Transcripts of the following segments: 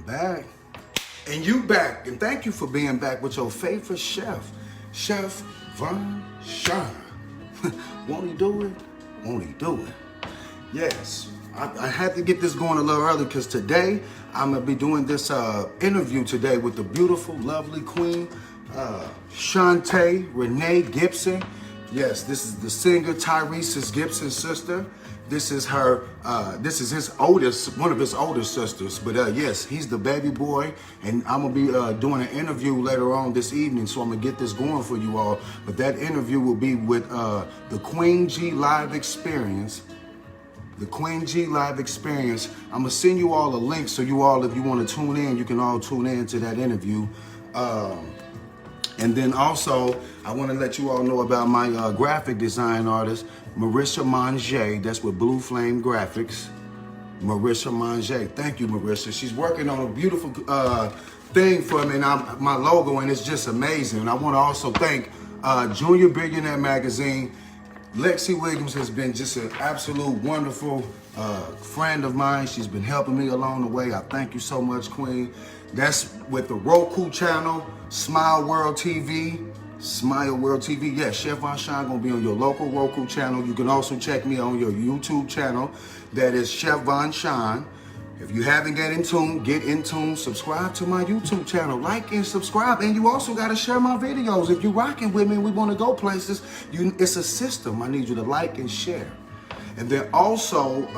back. And you back. And thank you for being back with your favorite chef, Chef Von Shine. Won't he do it? Won't he do it? Yes. I had to get this going a little early because today I'm going to be doing this interview today with the beautiful, lovely queen, Shantae Renee Gibson. Yes, this is the singer Tyrese Gibson's sister. This is her, this is his oldest, one of his older sisters. But yes, he's the baby boy. And I'm going to be doing an interview later on this evening. So I'm going to get this going for you all. But that interview will be with the Queen G Live Experience. The Queen G Live Experience. I'm going to send you all a link so you all, if you want to tune in, you can all tune in to that interview. And then also, I want to let you all know about my graphic design artist, Marissa Manger. That's with Blue Flame Graphics. Marissa Manger. Thank you, Marissa. She's working on a beautiful thing for me, and my logo, and it's just amazing. And I want to also thank Junior Billionaire Magazine. Lexi Williams has been just an absolute wonderful friend of mine. She's been helping me along the way. I thank you so much, Queen. That's with the Roku channel, Smile World TV. Smile World TV. Yes, Chef Von Shine gonna be on your local Roku channel. You can also check me on your YouTube channel. That is Chef Von Shine. If you haven't get in tune, subscribe to my YouTube channel. Like and subscribe. And you also gotta share my videos. If you're rocking with me and we wanna go places, it's a system. I need you to like and share. And then also,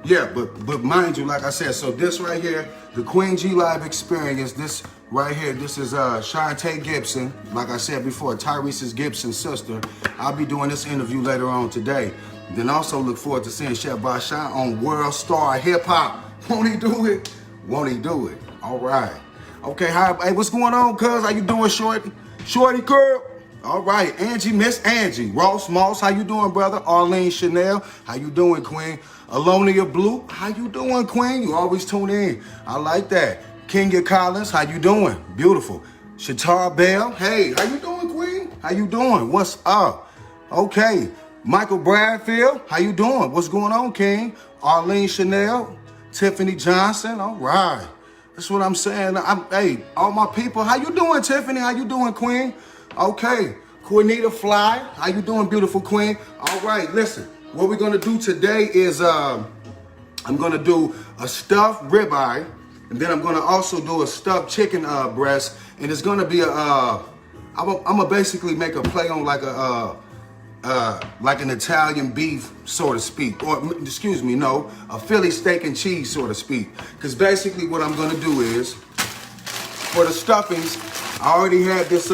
yeah, but mind you, like I said, so this right here, the Queen G Live Experience, this right here, this is Shantae Gibson. Like I said before, Tyrese Gibson's sister. I'll be doing this interview later on today. Then also look forward to seeing Chef Von Shine on World Star Hip Hop. Won't he do it? Won't he do it? All right. Okay, hey, what's going on, cuz? How you doing, Shorty? Shorty Curl? All right, Angie, Miss Angie. Ross Moss, how you doing, brother? Arlene Chanel, how you doing, Queen? Alonia Blue, how you doing, Queen? You always tune in. I like that. Kenya Collins, how you doing? Beautiful. Shatar Bell, hey, how you doing, Queen? How you doing? What's up? Okay. Michael Bradfield, how you doing? What's going on, King? Arlene Chanel, Tiffany Johnson, all right. That's what I'm saying. Hey, all my people, how you doing, Tiffany? How you doing, Queen? Okay. Cornita Fly, how you doing, beautiful Queen? All right, listen. What we're gonna do today is I'm gonna do a stuffed ribeye, and then I'm gonna also do a stuffed chicken breast, and it's gonna be I'm gonna basically make a play on like an Italian beef, so to speak, or excuse me, no, a Philly steak and cheese, so to speak. Because basically what I'm gonna do is, for the stuffings, I already had this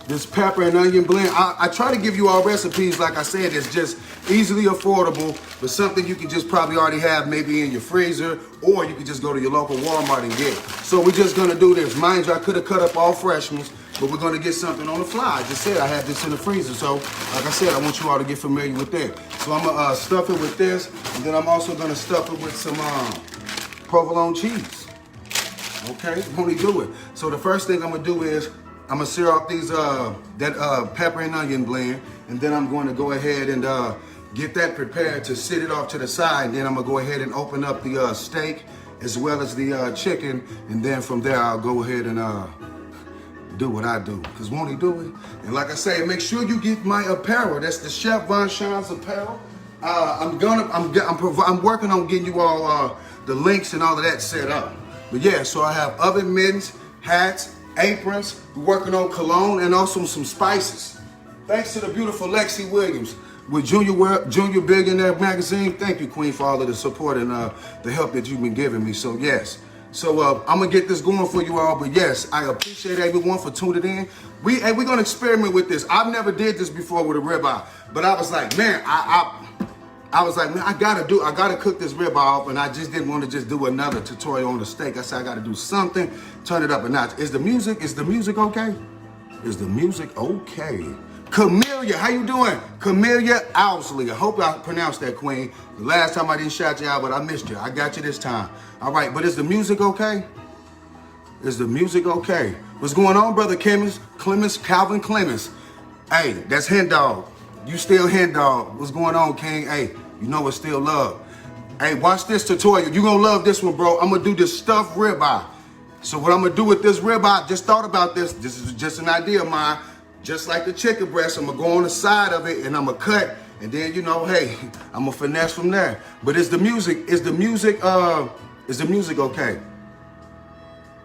this pepper and onion blend. I try to give you all recipes, like I said, it's just easily affordable, but something you can just probably already have maybe in your freezer, or you can just go to your local Walmart and get. So we're just gonna do this. Mind you, I could have cut up all fresh ones, but we're gonna get something on the fly. I just said I have this in the freezer, so like I said, I want you all to get familiar with that. So I'm gonna stuff it with this, and then I'm also gonna stuff it with some provolone cheese. Okay, when we do it. So the first thing I'm gonna do is I'm gonna sear off these that pepper and onion blend, and then I'm going to go ahead and get that prepared to sit it off to the side. And then I'm gonna go ahead and open up the steak as well as the chicken, and then from there I'll go ahead and do what I do. Cause won't he do it? And like I say, make sure you get my apparel. That's the Chef Von Shine's apparel. I'm working on getting you all the links and all of that set up. But yeah, so I have oven mittens, hats, aprons, we're working on cologne, and also some spices. Thanks to the beautiful Lexi Williams with Junior Billionaire Magazine. Thank you, Queen, for all of the support and the help that you've been giving me. So yes, so I'm gonna get this going for you all. But yes, I appreciate everyone for tuning in. We're gonna experiment with this. I've never did this before with a ribeye, but I was like, man, I was like, man, I gotta cook this ribeye off, and I just didn't want to just do another tutorial on the steak. I said I gotta do something, turn it up a notch. Is the music okay? Is the music okay? Camellia, how you doing? Camellia Owsley. I hope I pronounced that, Queen. The last time I didn't shout you out, but I missed you. I got you this time. All right, but is the music okay? Is the music okay? What's going on, brother Clemens, Calvin Clemens? Hey, that's Hen Dog. You still Hen Dog. What's going on, King? Hey, you know it's still love. Hey, watch this tutorial. You're going to love this one, bro. I'm going to do this stuffed ribeye. So what I'm going to do with this ribeye, I just thought about this. This is just an idea of mine. Just like the chicken breast, I'm going to go on the side of it and I'm going to cut. And then, you know, hey, I'm going to finesse from there. But is the music okay?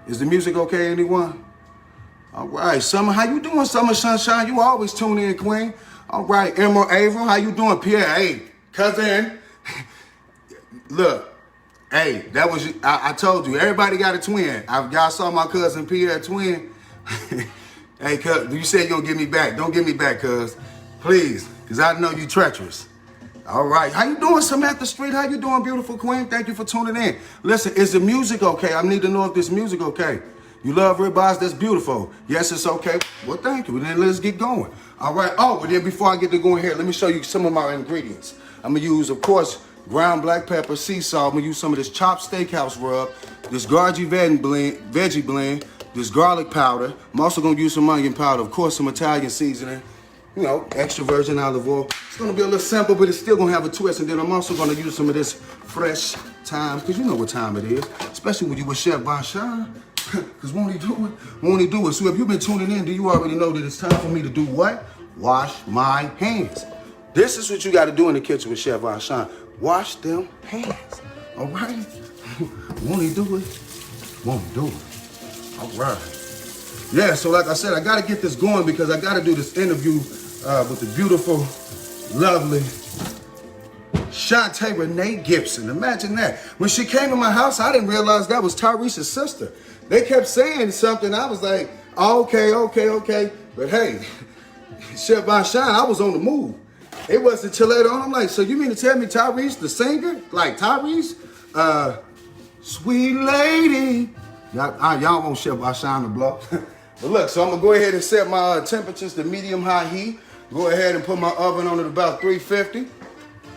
Is the music okay, anyone? All right, Summer, how you doing, Summer Sunshine? You always tune in, Queen. All right, Emerald Averill, how you doing, Pierre? Hey, cousin. Look, hey, that was, I told you, everybody got a twin. Y'all saw my cousin Pierre twin. Hey, cuz, you said you're gonna give me back. Don't give me back, cuz. Please, because I know you treacherous. All right, how you doing, Samantha Street? How you doing, beautiful queen? Thank you for tuning in. Listen, is the music okay? I need to know if this music okay. You love ribeyes? That's beautiful. Yes, it's okay. Well, thank you. Then let's get going. All right. Oh, but then before I get to going here, let me show you some of my ingredients. I'm going to use, of course, ground black pepper, sea salt. I'm going to use some of this chopped steakhouse rub, this veggie blend, this garlic powder. I'm also going to use some onion powder, of course, some Italian seasoning, you know, extra virgin olive oil. It's going to be a little simple, but it's still going to have a twist. And then I'm also going to use some of this fresh thyme, because you know what time it is, especially when you with Chef Bonchon. Because won't he do it? Won't he do it? So if you've been tuning in, do you already know that it's time for me to do what? Wash my hands. This is what you got to do in the kitchen with Chef Bonchon. Wash them hands. All right? Won't he do it? Won't he do it? All right. Yeah, so like I said, I got to get this going because I got to do this interview with the beautiful, lovely Shantae Renee Gibson. Imagine that. When she came to my house, I didn't realize that was Tyrese's sister. They kept saying something. I was like, oh, okay. But hey, Chef Bonchon, I was on the move. It wasn't until later on, I'm like, so you mean to tell me Tyrese, the singer? Like Tyrese? Sweet lady. Y'all want Chef Bonchon to blow. But look, so I'm going to go ahead and set my temperatures to medium-high heat. Go ahead and put my oven on at about 350.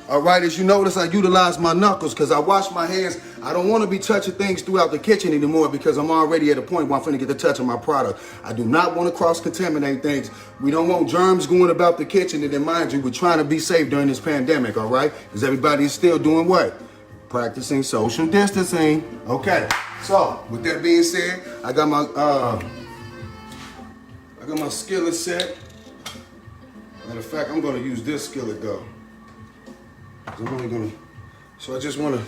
All right, as you notice, I utilize my knuckles because I wash my hands. I don't want to be touching things throughout the kitchen anymore because I'm already at a point where I'm finna get the touch on my product. I do not want to cross-contaminate things. We don't want germs going about the kitchen. And then mind you, we're trying to be safe during this pandemic, all right? Because everybody is still doing what? Practicing social distancing. Okay, so with that being said, I got my skillet set. Matter of fact, I'm gonna use this skillet though. So I just want to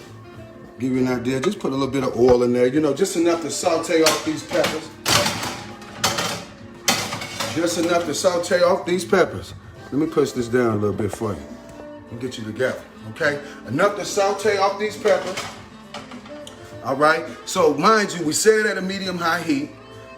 give you an idea. Just put a little bit of oil in there, you know, just enough to saute off these peppers. Just enough to saute off these peppers. Let me push this down a little bit for you. I'll get you together, okay? Enough to saute off these peppers. All right, so mind you, we set it at a medium-high heat.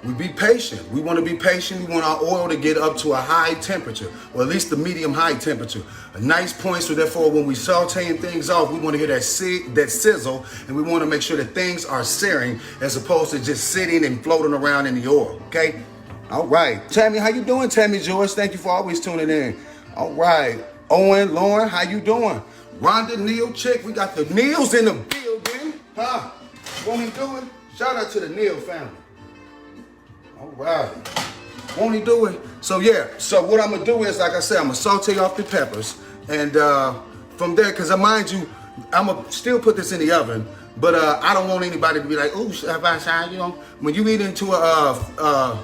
We be patient. We want to be patient. We want our oil to get up to a high temperature, or at least the medium-high temperature. A nice point, so therefore when we sauteing things off, we want to hear that sizzle, and we want to make sure that things are searing as opposed to just sitting and floating around in the oil, okay? All right. Tammy, how you doing, Tammy George? Thank you for always tuning in. All right. Owen, Lauren, how you doing? Rhonda, Neil, Chick, we got the Neils in the building. Huh? Won't he do it? Shout out to the Neil family. All right. Won't he do it? So yeah, so what I'm gonna do is, like I said, I'm gonna saute off the peppers. And from there, because mind you, I'm gonna still put this in the oven, but I don't want anybody to be like, ooh, Chef Bonchon, you know, when you eat into a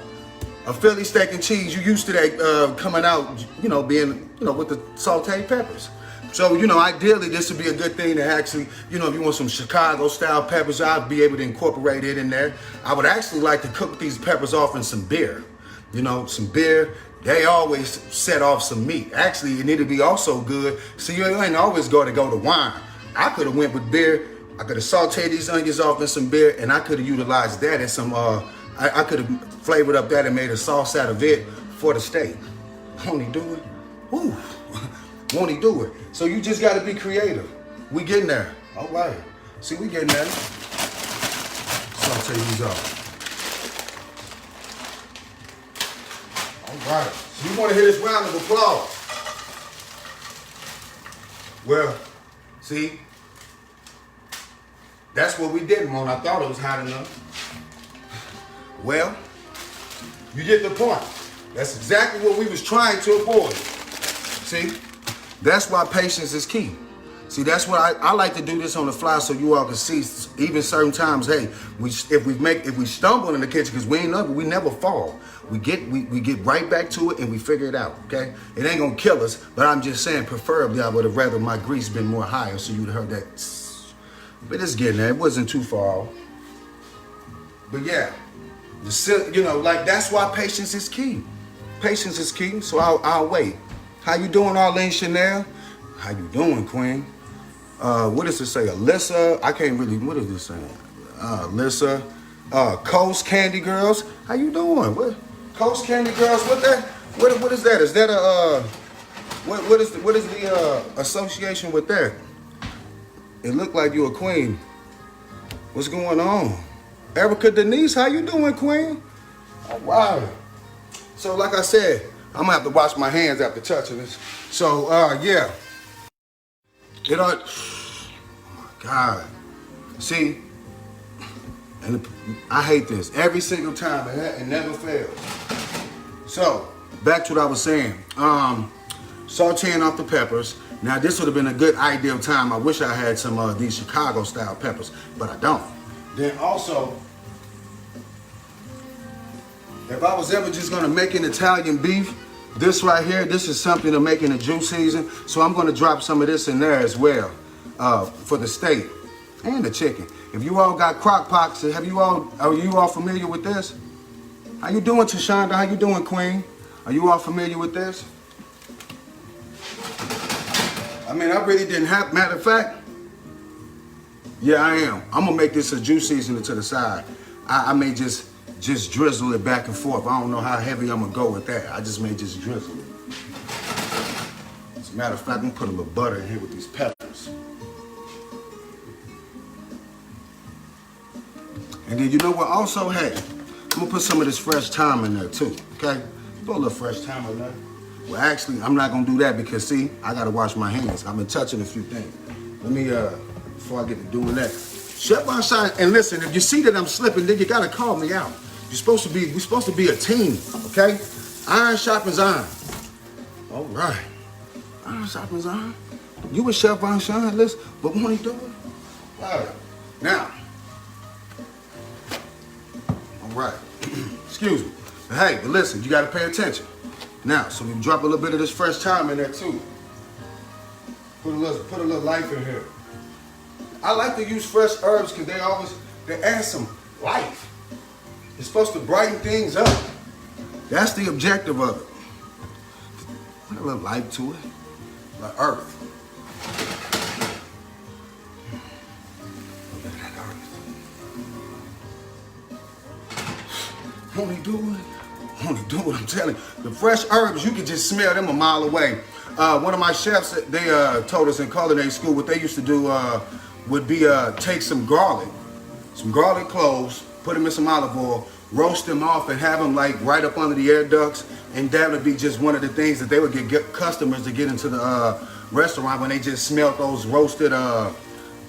Philly steak and cheese, you used to that coming out, you know, being, you know, with the sauteed peppers. So, you know, ideally, this would be a good thing to actually, you know, if you want some Chicago-style peppers, I'd be able to incorporate it in there. I would actually like to cook these peppers off in some beer. You know, some beer. They always set off some meat. Actually, it need to be also good. So you ain't always going to go to wine. I could have went with beer. I could have sauteed these onions off in some beer, and I could have utilized that in some, I could have flavored up that and made a sauce out of it for the steak. Won't he do it? Woo. Won't he do it? So you just got to be creative. We getting there. All right. See, we getting there. Saute these off. All right. So you want to hear this round of applause? Well, see, that's what we didn't want. I thought it was hot enough. Well, you get the point. That's exactly what we was trying to avoid. See? That's why patience is key. See, that's what I like to do this on the fly so you all can see. Even certain times, hey, if we stumble in the kitchen because we never fall. We get right back to it and we figure it out. Okay, it ain't gonna kill us, but I'm just saying, preferably I would have rather my grease been more higher so you'd heard that. But it's getting there. It wasn't too far off. But yeah, like that's why patience is key. Patience is key. So I'll wait. How you doing, Arlene Chanel? How you doing, Queen? What does it say? Alyssa, I can't really, what is this saying? Alyssa, Coast Candy Girls, how you doing? What, Coast Candy Girls, what is that? Is that a, what is the association with that? It looked like you a queen. What's going on? Erica Denise, how you doing, Queen? All right. So like I said, I'm gonna have to wash my hands after touching this. So, yeah. Oh my God. See, and I hate this every single time. It never fails. So, back to what I was saying. Sauteing off the peppers. Now, this would have been a good ideal time. I wish I had some of these Chicago-style peppers, but I don't. Then also, if I was ever just gonna make an Italian beef, this right here, this is something to make in the juice season. So I'm gonna drop some of this in there as well for the steak and the chicken. If you all got crock pots, are you all familiar with this? How you doing, Tashonda? How you doing, Queen? Are you all familiar with this? I mean, I really didn't have, matter of fact, yeah, I am. I'm gonna make this a juice seasoning to the side. I may just drizzle it back and forth. I don't know how heavy I'm gonna go with that. I just may just drizzle it. As a matter of fact, I'm gonna put a little butter in here with these peppers. And then you know what? Also, hey, I'm gonna put some of this fresh thyme in there too, okay? Put a little fresh thyme in there. Well, actually, I'm not gonna do that because see, I gotta wash my hands. I've been touching a few things. Let me, before I get to doing that. Chef on shine, and listen, if you see that I'm slipping, then you gotta call me out. We're supposed to be a team, okay? Iron sharpens iron. All right. Iron sharpens iron. You with Chef Von Shine, listen, but won't he do it? All right. Now. All right. Excuse me. But hey, but listen, you gotta pay attention. Now, so we drop a little bit of this fresh thyme in there too. Put a little life in here. I like to use fresh herbs because they add some life. It's supposed to brighten things up. That's the objective of it. Put a little life to it, like earth. Look at that earth. Won't he do it? Won't he do it? I'm telling you. The fresh herbs, you can just smell them a mile away. One of my chefs, they told us in culinary school what they used to do would be take some garlic cloves, put them in some olive oil, roast them off and have them like right up under the air ducts, and that would be just one of the things that they would get customers to get into the restaurant when they just smelled those roasted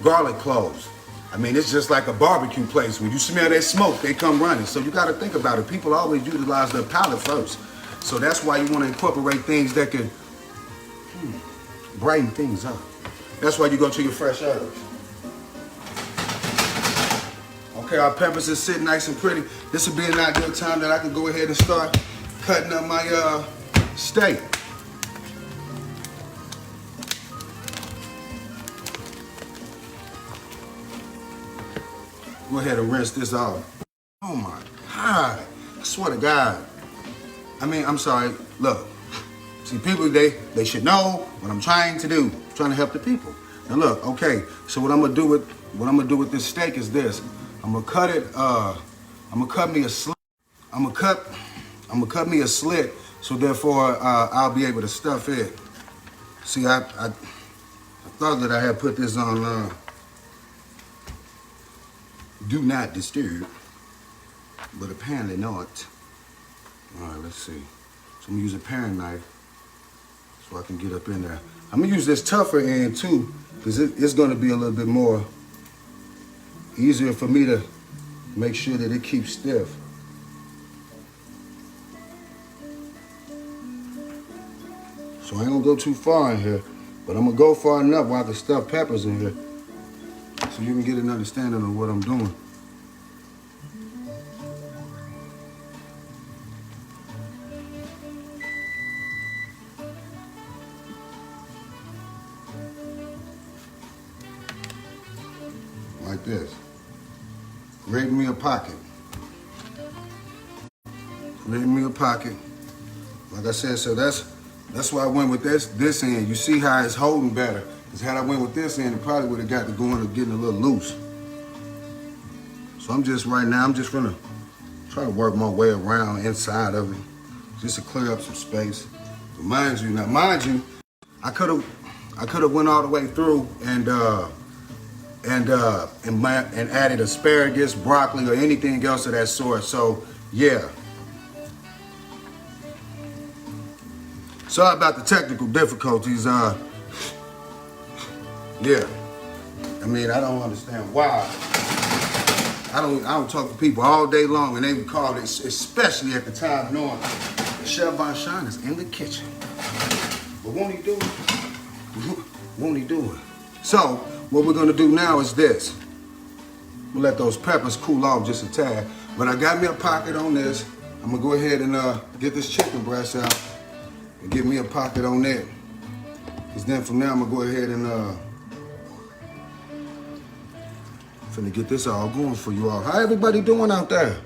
garlic cloves. I mean, it's just like a barbecue place. When you smell that smoke, they come running. So you got to think about it. People always utilize their palate first. So that's why you want to incorporate things that can brighten things up. That's why you go to your fresh herbs. Okay, our peppers are sitting nice and pretty. This would be an ideal time that I can go ahead and start cutting up my steak. Go ahead and rinse this off. Oh my God, I swear to God. I mean, I'm sorry, look. See, people, they should know what I'm trying to do. I'm trying to help the people. Now look, okay, so what I'm gonna do with this steak is this. I'm gonna cut it, I'm gonna cut me a slit. I'm gonna cut me a slit, so therefore I'll be able to stuff it. See, I thought that I had put this on do not disturb, but apparently not. All right, let's see. So I'm gonna use a paring knife so I can get up in there. I'm gonna use this tougher end too, because it's gonna be a little bit more easier for me to make sure that it keeps stiff. So I ain't gonna go too far in here. But I'm gonna go far enough where I can stuff peppers in here so you can get an understanding of what I'm doing. Like this. Create me a pocket. Create me a pocket. Like I said, so that's why I went with this end. You see how it's holding better. Because had I went with this end, it probably would have got to going or getting a little loose. So I'm just gonna try to work my way around inside of it, just to clear up some space. But mind you, I could have went all the way through and added asparagus, broccoli, or anything else of that sort. So yeah. Sorry about the technical difficulties. Yeah. I mean, I don't understand why. I don't talk to people all day long and they would call it, especially at the time knowing Chef Von Shine is in the kitchen. But won't he do it? Won't he do it? So, what we're gonna do now is this. We'll let those peppers cool off just a tad. But I got me a pocket on this. I'm gonna go ahead and get this chicken breast out and get me a pocket on that. Because then from there, I'm gonna go ahead and finna get this all going for you all. How everybody doing out there?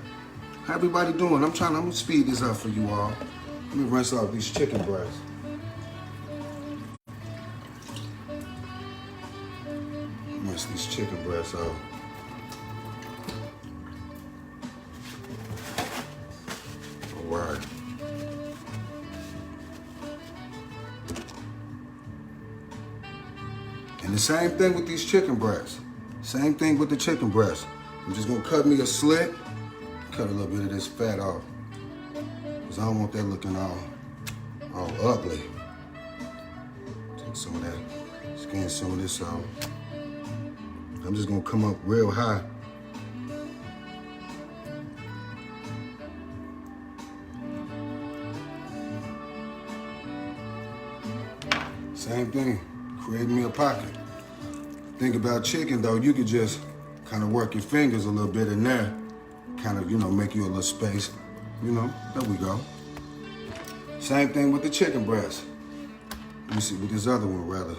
How everybody doing? I'm gonna speed this up for you all. Let me rinse off these chicken breasts. Rinse these chicken breasts off. All right. And the same thing with these chicken breasts. Same thing with the chicken breast. I'm just gonna cut me a slit, cut a little bit of this fat off, because I don't want that looking all ugly. Take some of that, skin some of this out. I'm just gonna come up real high. Same thing, create me a pocket. Think about chicken though, you could just kind of work your fingers a little bit in there, kind of, make you a little space. There we go. Same thing with the chicken breast. Let me see, with this other one rather.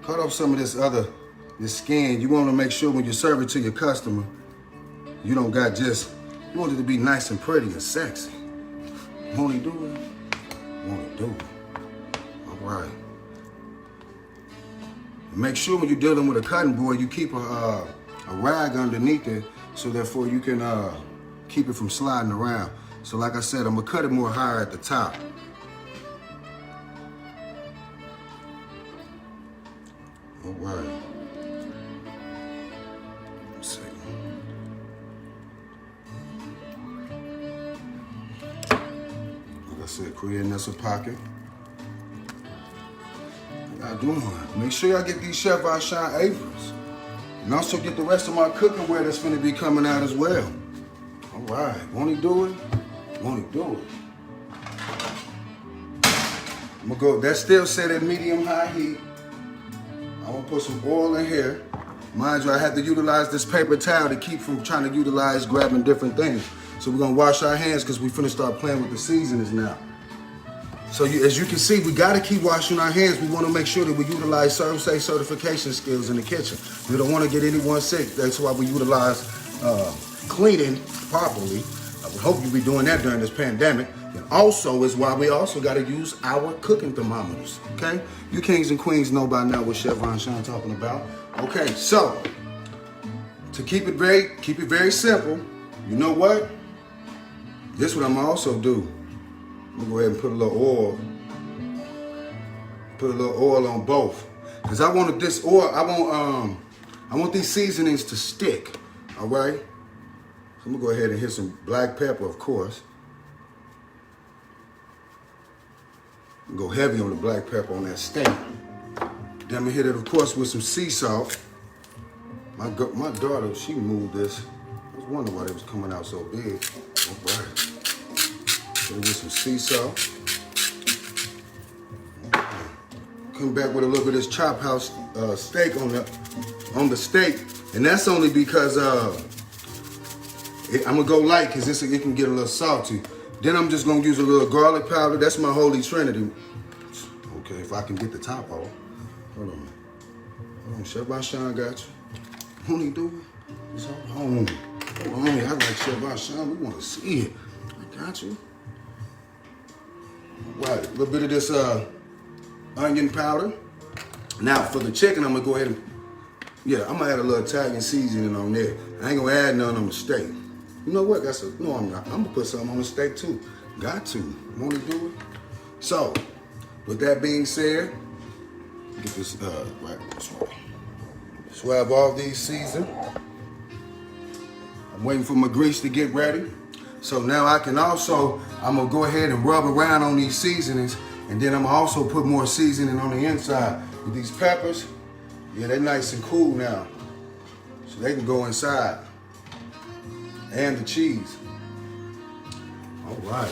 Cut off some of this skin. You want to make sure when you serve it to your customer, you don't got you want it to be nice and pretty and sexy. Won't he do it? Won't he do it? All right. Make sure when you're dealing with a cutting board, you keep a rag underneath it so therefore you can keep it from sliding around. So like I said, I'm gonna cut it more higher at the top. All right. Let's see. Like I said, creating us a pocket. Y'all doing? Make sure y'all get these Chef Von Shine aprons. And also get the rest of my cooking wear that's gonna be coming out as well. All right, won't he do it? Won't he do it? I'm gonna go, that's still set at medium-high heat. I'm gonna put some oil in here. Mind you, I had to utilize this paper towel to keep from trying to utilize grabbing different things. So we're gonna wash our hands because we're finna start playing with the seasonings now. So as you can see, we gotta keep washing our hands. We wanna make sure that we utilize ServSafe certification skills in the kitchen. We don't wanna get anyone sick. That's why we utilize cleaning properly. I would hope you'll be doing that during this pandemic. And also is why we also gotta use our cooking thermometers, okay? You kings and queens know by now what Chef Von Shine talking about. Okay, so, to keep it very simple, you know what? This is what I'm gonna also do. I'm gonna go ahead and put a little oil on both. Cause I wanted this oil, I want these seasonings to stick, all right? So I'm gonna go ahead and hit some black pepper, of course. Go heavy on the black pepper on that steak. Then I'm gonna hit it, of course, with some sea salt. My daughter, she moved this. I was wondering why it was coming out so big. All right. Hit it with some sea salt. Okay. come back with a little bit of this chop house steak on the steak, and that's only because I'm gonna go light because it can get a little salty. Then I'm just gonna use a little garlic powder. That's my holy trinity. Okay, if I can get the top off. Hold on. Hold on, Chef Bashan got you. Won't he do it? Hold on. Hold on. I like Chef Bashan. We want to see it. I got you. Right, a little bit of this onion powder. Now for the chicken, I'm gonna go ahead and, I'm gonna add a little Italian seasoning on there. I ain't gonna add none on the steak. You know what? No, I'm not. I'm gonna put something on the steak too. Got to. Want to do it? So, with that being said, get this right this way. Swab all these seasoned. I'm waiting for my grease to get ready. So now I'm gonna go ahead and rub around on these seasonings, and then I'm gonna also put more seasoning on the inside. With these peppers, they're nice and cool now. So they can go inside. And the cheese. All right.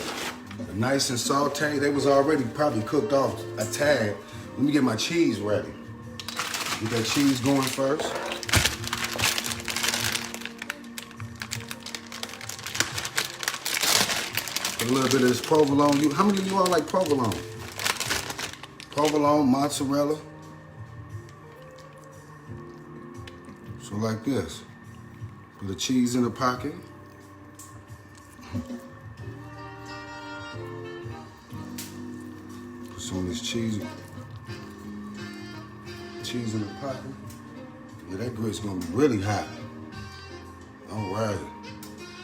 They're nice and sauteed. They was already probably cooked off a tad. Let me get my cheese ready. Get that cheese going first. Put a little bit of this provolone. How many of you all like provolone? Provolone, mozzarella. So like this. Put the cheese in the pocket. Put some of this cheese in the pocket. Yeah, that grit's gonna be really hot. All right.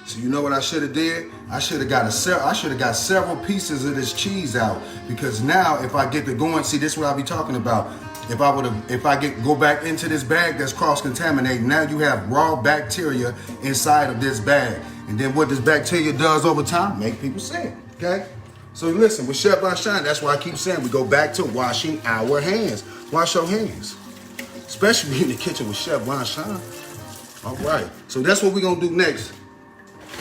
So you know what I should have did? I should have got several pieces of this cheese out, because now if I get to going, see, this is what I be talking about. If I go back into this bag that's cross-contaminated, now you have raw bacteria inside of this bag. And then what this bacteria does over time, make people sick, okay? So listen, with Chef Bashan, that's why I keep saying we go back to washing our hands. Wash your hands, especially in the kitchen with Chef Bashan. All right, so that's what we're gonna do next.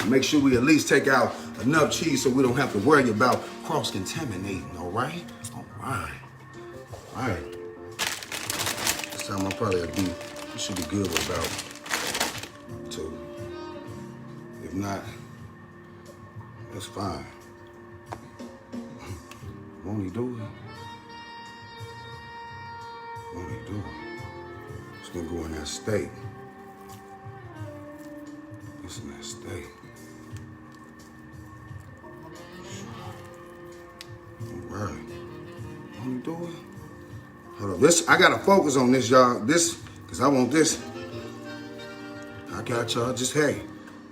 Make sure we at least take out enough cheese so we don't have to worry about cross-contaminating, all right? All right, all right. This time I'll probably it should be good with about 2. If not, that's fine. Won't he do it? Won't he do it? It's gonna go in that steak. It's in that steak. All right. Won't he do it? Hold on. I gotta focus on this, y'all. Because I want this. I got y'all. Just, hey,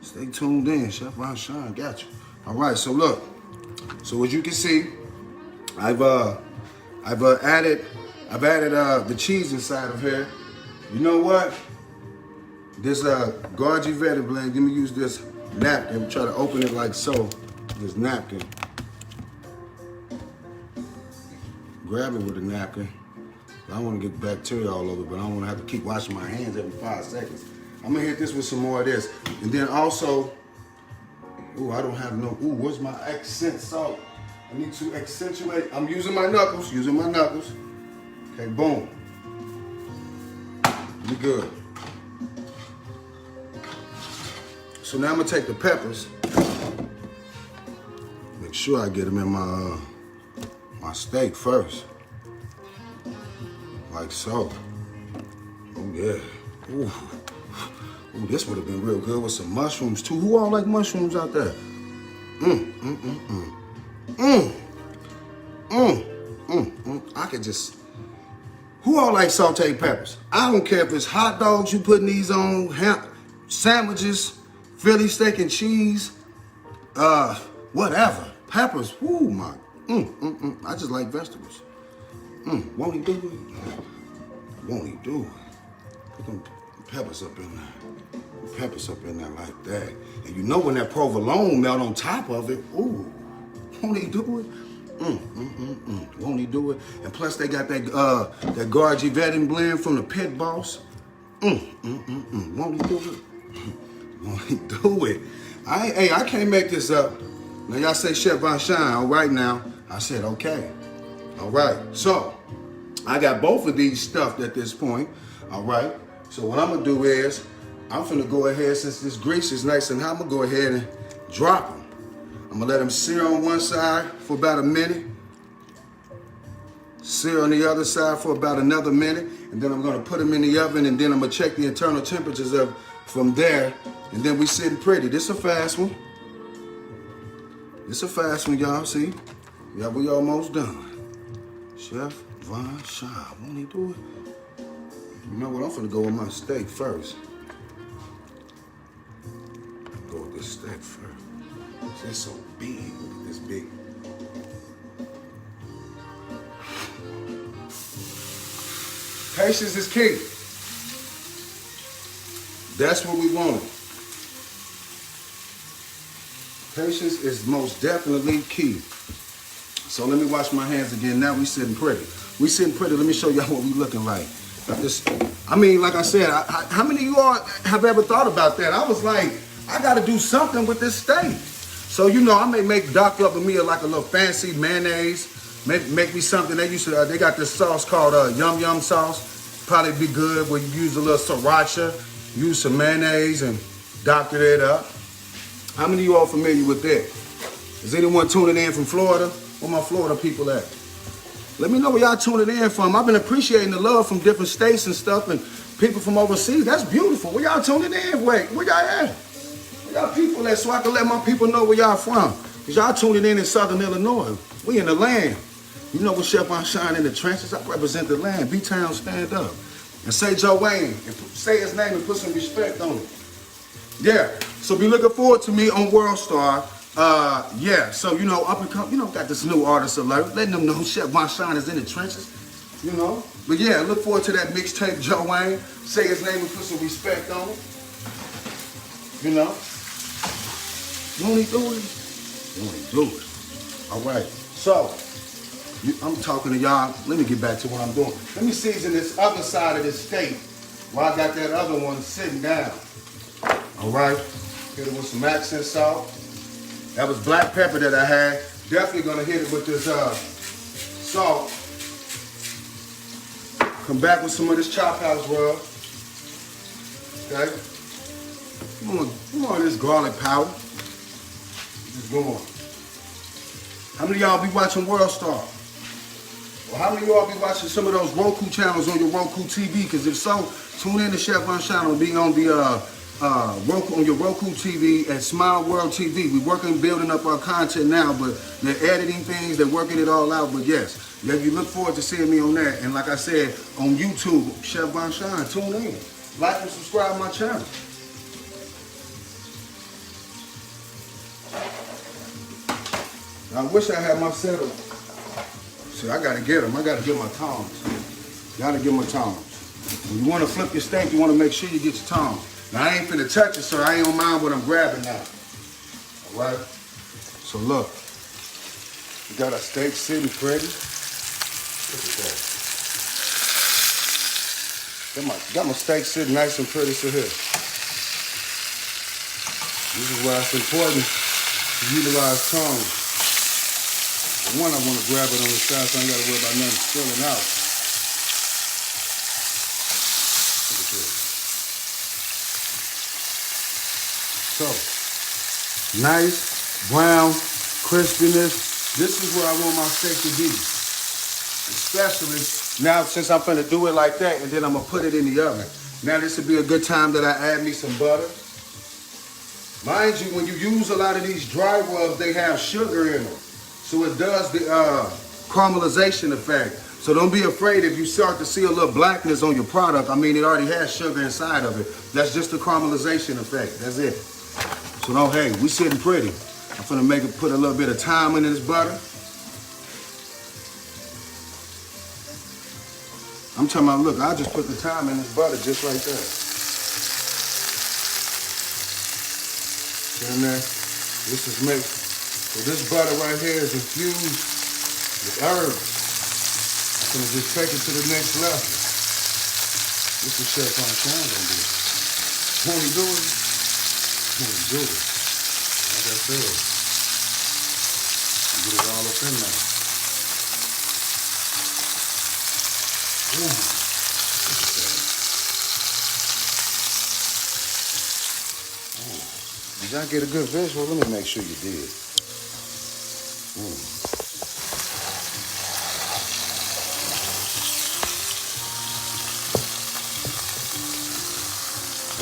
stay tuned in. Chef Bashan got you. All right, so look. So as you can see, I've added the cheese inside of here. You know what? This Gargi Vetted blend, let me use this napkin. Try to open it like so. This napkin. Grab it with a napkin. I don't want to get bacteria all over, but I don't want to have to keep washing my hands every 5 seconds. I'm going to hit this with some more of this. And then also, I don't have no, where's my accent salt? I need to accentuate. I'm using my knuckles, Okay, boom. We good. So now I'm going to take the peppers. Make sure I get them in my steak first. Like so. Oh yeah. Ooh, this would have been real good with some mushrooms too. Who all like mushrooms out there? I could just. Who all like sauteed peppers? I don't care if it's hot dogs you putting these on, sandwiches, Philly steak and cheese, whatever. Peppers. Ooh my. I just like vegetables. Won't he do it? Won't he do it? Put them peppers up in there. Peppers up in there like that. And you know when that provolone melt on top of it, ooh, won't he do it? Won't he do it? And plus they got that Gargi Vetted blend from the Pit Boss. Won't he do it? Won't he do it? I can't make this up. Now y'all say Chef Bashan, all right now. I said, okay. All right, so I got both of these stuffed at this point, all right? So what I'm gonna do is, I'm finna go ahead, since this grease is nice and hot, I'm gonna go ahead and drop them. I'm gonna let them sear on one side for about a minute, sear on the other side for about another minute, and then I'm gonna put them in the oven, and then I'm gonna check the internal temperatures of from there, and then we sitting pretty. This a fast one. This a fast one, y'all, see? Yeah, we almost done. Chef Von Shaw, won't he do it? You know what, I'm finna go with my steak first. Go with this steak first. It's so big, look at this big. Patience is key. That's what we want. Patience is most definitely key. So let me wash my hands again. Now we sitting pretty. We sitting pretty. Let me show y'all what we looking like. I mean, like I said, how many of you all have ever thought about that? I was like, I got to do something with this steak. So, you know, I may make Doc up a meal like a little fancy mayonnaise. Make me something. They got this sauce called Yum Yum sauce. Probably be good where you use a little sriracha, use some mayonnaise and doctor it up. How many of you all familiar with that? Is anyone tuning in from Florida? Where my Florida people at? Let me know where y'all tuning in from. I've been appreciating the love from different states and stuff and people from overseas. That's beautiful. Where y'all tuning in? Wait, where y'all at? Where y'all people at so I can let my people know where y'all from? Because y'all tuning in Southern Illinois. We in the land. You know what Chef I shine in the trenches. I represent the land. B-Town, stand up. And say Joe Wayne. And say his name and put some respect on it. Yeah. So be looking forward to me on World Star. Yeah, so, you know, up and come, you know, got this new artist alert, letting them know Chef Von Shine is in the trenches, you know. But yeah, look forward to that mixtape, Joe Wayne. Say his name and put some respect on it. You know. Won't he do it? Won't he do it? All right, so, I'm talking to y'all. Let me get back to what I'm doing. Let me season this other side of this steak while I got that other one sitting down. All right, hit it with some accent salt. That was black pepper that I had. Definitely gonna hit it with this salt. Come back with some of this chop house rub. Okay. Come on, this garlic powder. Just go on. How many of y'all be watching World Star? Or how many of y'all be watching some of those Roku channels on your Roku TV? Because if so, tune in to Chef Von Shine and be on the Roku, on your Roku TV at Smile World TV. We're working, building up our content now, but they're editing things, they're working it all out. But yes, yeah, you look forward to seeing me on that. And like I said, on YouTube, Chef Von Shine, tune in. Like and subscribe to my channel. I wish I had my setup. See, I gotta get them. I gotta get my tongs. Gotta get my tongs. When you wanna flip your steak, you wanna make sure you get your tongs. Now, I ain't finna touch it, so I ain't don't mind what I'm grabbing now. All right? So look, we got our steak sitting pretty. Look at that. Got my steak sitting nice and pretty, so here. This is why it's important to utilize tongs. For one, I want to grab it on the side so I ain't got to worry about nothing spilling out. Look at this. So, nice, brown, crispiness. This is where I want my steak to be. Especially now since I'm finna do it like that and then I'm gonna put it in the oven. Now this would be a good time that I add me some butter. Mind you, when you use a lot of these dry rubs, they have sugar in them. So it does the caramelization effect. So don't be afraid if you start to see a little blackness on your product. I mean, it already has sugar inside of it. That's just the caramelization effect. That's it. So no, hey, we sitting pretty. I'm finna put a little bit of thyme in this butter. I'm talking about, look, I just put the thyme in this butter just like that. See in there? This is mixed. So this butter right here is infused with herbs. I'm gonna just take it to the next level. This is Chef Von Shine gonna do. Won't he do it? Won't he do it? Like I said, get it all up in there. Did y'all get a good visual? Let me make sure you did.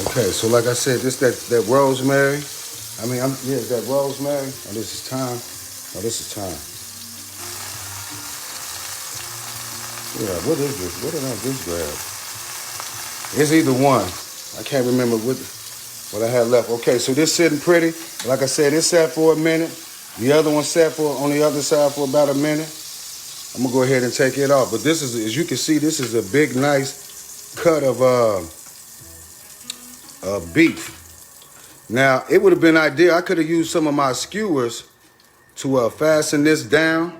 Okay, so like I said, this that rosemary. Is that rosemary? Oh, this is thyme. Oh, this is thyme. Yeah, what is this? What did I just grab? It's either one. I can't remember what I had left. Okay, so this sitting pretty. Like I said, it sat for a minute. The other one sat on the other side for about a minute. I'm gonna go ahead and take it off. But this is, as you can see, this is a big, nice cut of beef. Now, it would have been ideal. I could have used some of my skewers to fasten this down.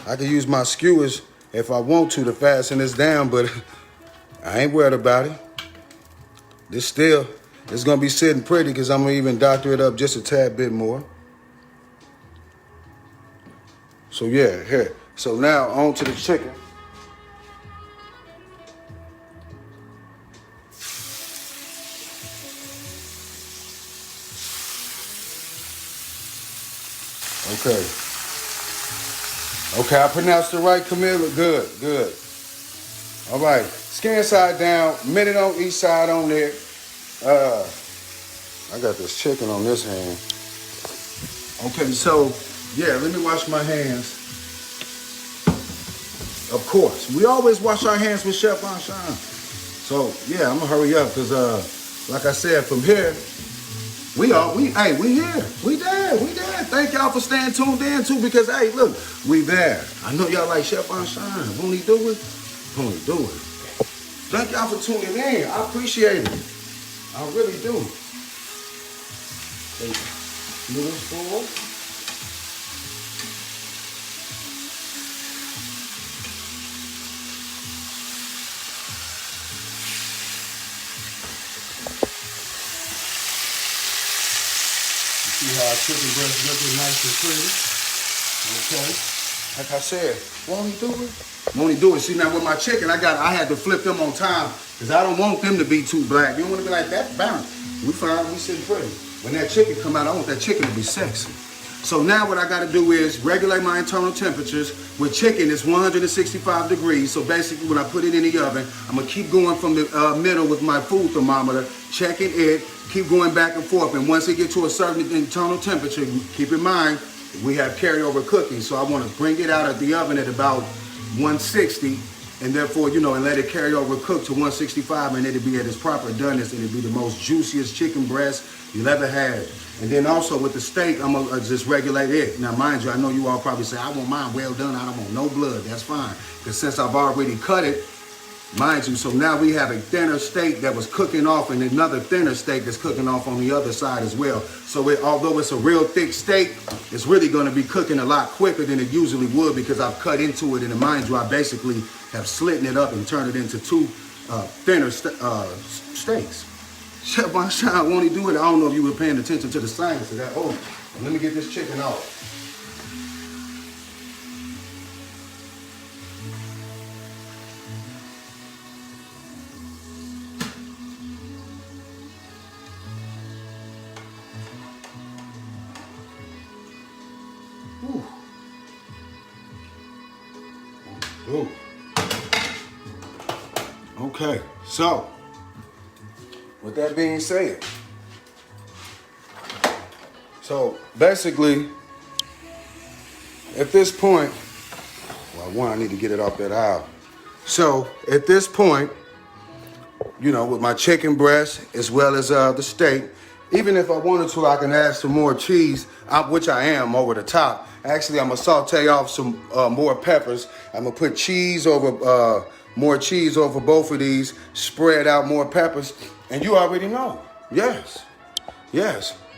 I could use my skewers if I want to fasten this down, but I ain't worried about it. It's gonna be sitting pretty because I'm gonna even doctor it up just a tad bit more. So yeah, here. So now on to the chicken. Okay, I pronounced it right, Camilla. Good. All right, skin side down, minute on each side on there. I got this chicken on this hand. Okay, so yeah, let me wash my hands. Of course, we always wash our hands with Chef Von Shine. So yeah, I'm gonna hurry up because like I said, from here, we here. We there. Thank y'all for staying tuned in too, because hey, look, we there. I know y'all like Chef Von Shine. Won't he do it? Won't he do it? Thank y'all for tuning in. I appreciate it. I really do. Little spoon. See how our chicken breast looking nice and pretty. Okay. Like I said, won't he do it? Won't he do it? See, now with my chicken, I had to flip them on time because I don't want them to be too black. You don't want to be like that. Bounce. We fine. We sitting pretty. When that chicken come out, I want that chicken to be sexy. So now what I got to do is regulate my internal temperatures. With chicken, it's 165 degrees. So basically, when I put it in the oven, I'm going to keep going from the middle with my food thermometer, checking it, keep going back and forth. And once it gets to a certain internal temperature, keep in mind, we have carryover cooking. So I want to bring it out of the oven at about 160. And therefore, and let it carry over cook to 165, and it'll be at its proper doneness, and it'll be the most juiciest chicken breast you'll ever had. And then also with the steak, I'm gonna just regulate it. Now, mind you, I know you all probably say, I want mine well done, I don't want no blood. That's fine, because since I've already cut it, mind you, so now we have a thinner steak that was cooking off and another thinner steak that's cooking off on the other side as well. So although it's a real thick steak, it's really gonna be cooking a lot quicker than it usually would because I've cut into it. And mind you, I basically have slitting it up and turned it into two thinner steaks. Chef Von Shine, won't he do it? I don't know if you were paying attention to the science of that. Oh, let me get this chicken off. Ooh. Okay, so with that being said, so basically at this point, well, I need to get it off that aisle. So at this point, with my chicken breast as well as the steak, even if I wanted to, I can add some more cheese, which I am over the top. Actually, I'm gonna saute off some more peppers. I'm gonna put cheese over, more cheese over both of these, spread out more peppers, and you already know. Yes.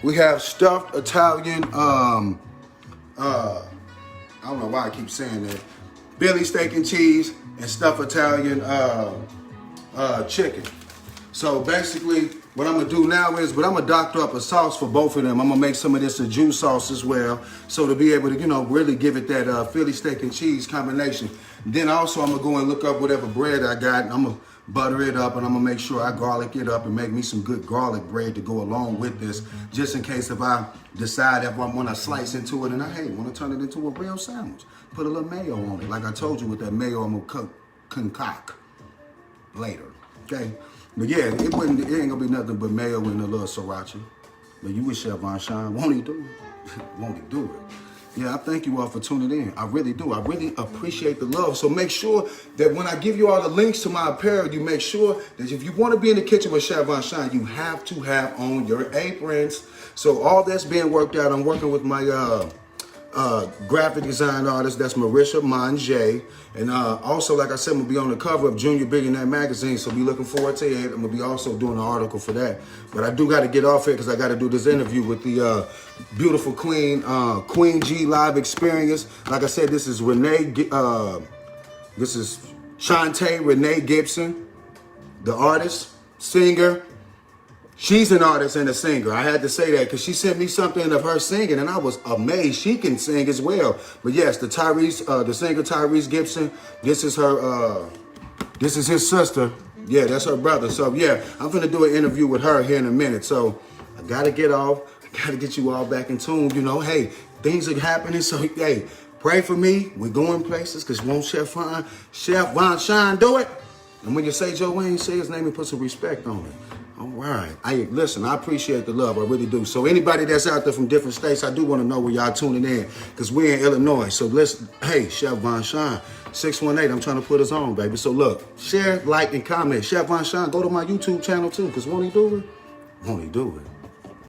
We have stuffed Italian, I don't know why I keep saying that, Billy steak and cheese and stuffed Italian chicken. So basically, what I'm gonna do now is, but I'm gonna doctor up a sauce for both of them. I'm gonna make some of this a Jew sauce as well, so to be able to, you know, really give it that Philly steak and cheese combination. Then also I'm gonna go and look up whatever bread I got, and I'm gonna butter it up, and I'm gonna make sure I garlic it up and make me some good garlic bread to go along with this, just in case if I decide if I want to slice into it and I want to turn it into a real sandwich. Put a little mayo on it, like I told you with that mayo I'm gonna concoct later. Okay. But yeah, it ain't gonna be nothing but mayo and a little sriracha. But you with Chef Von Shine, won't he do it? Won't he do it? Yeah, I thank you all for tuning in. I really do. I really appreciate the love. So make sure that when I give you all the links to my apparel, you make sure that if you want to be in the kitchen with Chef Von Shine, you have to have on your aprons. So all that's being worked out. I'm working with my graphic design artist, that's Marisha Monjay. And also, like I said, I'm going to be on the cover of Junior Billionaire Magazine, so be looking forward to it. I'm going to be also doing an article for that. But I do got to get off here because I got to do this interview with the beautiful Queen, Queen G Live Experience. Like I said, this is this is Shantae Renee Gibson, the artist, singer. She's an artist and a singer. I had to say that because she sent me something of her singing, and I was amazed. She can sing as well. But yes, the singer Tyrese Gibson. This is her. This is his sister. Yeah, that's her brother. So yeah, I'm gonna do an interview with her here in a minute. So I gotta get off. I gotta get you all back in tune. You know, hey, things are happening. So hey, pray for me. We're going places because won't Chef Von Shine do it? And when you say Joe Wayne, say his name and put some respect on it. All right. Listen, I appreciate the love. I really do. So anybody that's out there from different states, I do want to know where y'all tuning in because we're in Illinois. So hey, Chef Von Shine, 618, I'm trying to put us on, baby. So look, share, like, and comment. Chef Von Shine, go to my YouTube channel too because won't he do it? Won't he do it?